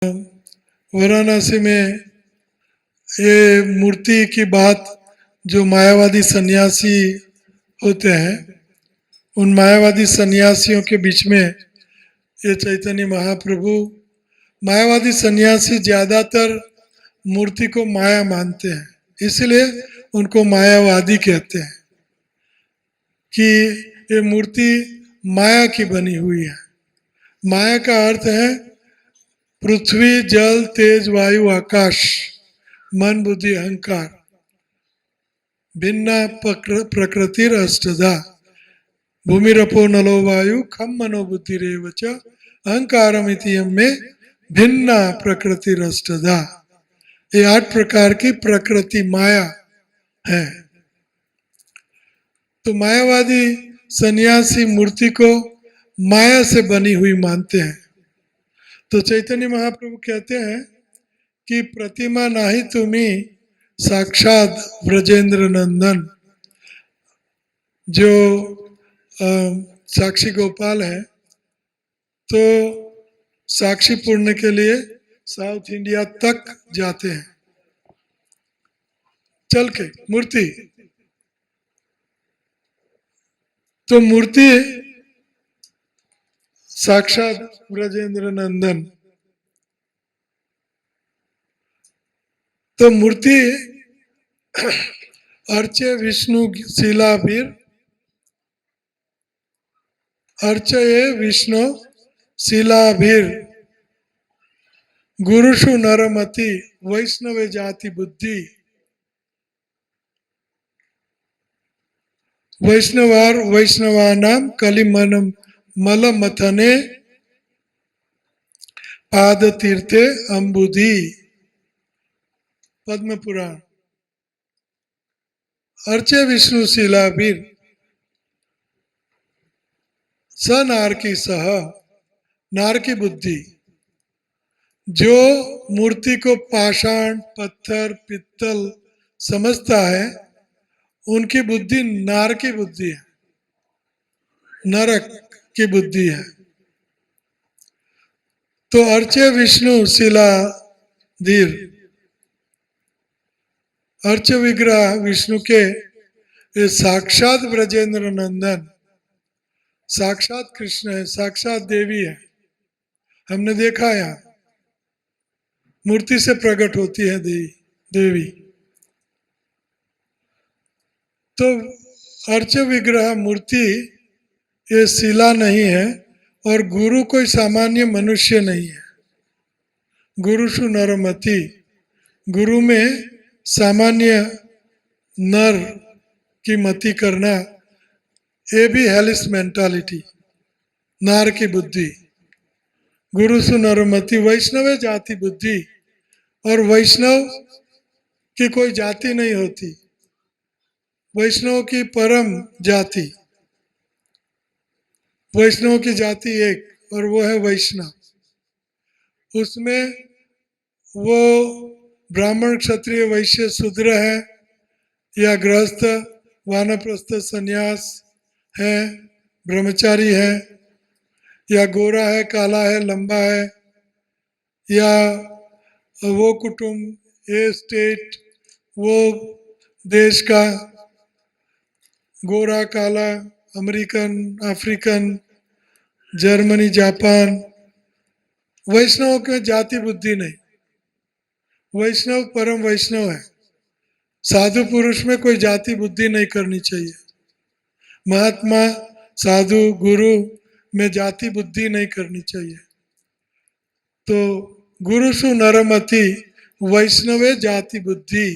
वाराणसी में ये मूर्ति की बात, जो मायावादी सन्यासी होते हैं, उन मायावादी सन्यासियों के बीच में ये चैतन्य महाप्रभु, मायावादी सन्यासी ज्यादातर मूर्ति को माया मानते हैं, इसलिए उनको मायावादी कहते हैं कि ये मूर्ति माया की बनी हुई है। माया का अर्थ है पृथ्वी, जल, तेज, वायु, आकाश, मन, बुद्धि, अहंकार, भिन्ना प्रकृतिर अष्टधा, भूमिरपो नलो वायु खम मनो बुद्धि रेवच अहंकारमिति में भिन्ना प्रकृतिर अष्टधा। ये 8 प्रकार की प्रकृति माया है। तो मायावादी सन्यासी मूर्ति को माया से बनी हुई मानते हैं। तो चैतन्य महाप्रभु कहते हैं कि प्रतिमा नाही तुम्ही साक्षात ब्रजेंद्र नंदन। जो साक्षी गोपाल है, तो साक्षी पूर्ण के लिए साउथ इंडिया तक जाते हैं चल के मूर्ति। तो मूर्ति साक्षात ब्रजेंद्र नंदन। तो मूर्ति अर्चे विष्णु शीलाभीर, अर्चये विष्णु शीलाभीर गुरुषु नरमति वैष्णवे जाति बुद्धि। वैष्णवार वैष्णवानाम कलिमनम मलमथने पाद तीर्थे अंबुधि। पद्म पुराण। अर्चे विष्णु शीलाभीर स नारकी सह, नारकी बुद्धि। जो मूर्ति को पाषाण, पत्थर, पित्तल समझता है, उनकी बुद्धि नारकी बुद्धि है, नरक की बुद्धि है। तो अर्चे विष्णु शीलाधीर, अर्च विग्रह विष्णु के ये साक्षात ब्रजेंद्र नंदन, साक्षात कृष्ण है, साक्षात देवी है। हमने देखा यहाँ मूर्ति से प्रकट होती है देवी। तो अर्च विग्रह मूर्ति ये शिला नहीं है, और गुरु कोई सामान्य मनुष्य नहीं है। गुरुषु नरमति, गुरु में सामान्य नर की मति करना, ये भी हेलिस मेंटालिटी, नार की बुद्धि। गुरुषु नरमति वैष्णव जाति बुद्धि, और वैष्णव की कोई जाति नहीं होती, वैष्णव की परम जाति, वैष्णव की जाति एक, और वो है वैष्णव। उसमें वो ब्राह्मण, क्षत्रिय, वैश्य, शूद्र है, या गृहस्थ, वानप्रस्थ, सन्यास है, ब्रह्मचारी है, या गोरा है, काला है, लंबा है, या वो कुटुंब, ये स्टेट, वो देश का, गोरा, काला, अमेरिकन, अफ्रीकन, जर्मनी, जापान। वैष्णव की जाति बुद्धि नहीं, वैष्णव परम वैष्णव है। साधु पुरुष में कोई जाति बुद्धि नहीं करनी चाहिए। महात्मा, साधु, गुरु में जाति बुद्धि नहीं करनी चाहिए। तो गुरुषु नरमति वैष्णवे जाति बुद्धि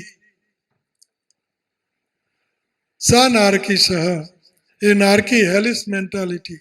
सा नारकी सह, ये नारकी हेलिस मेंटालिटी।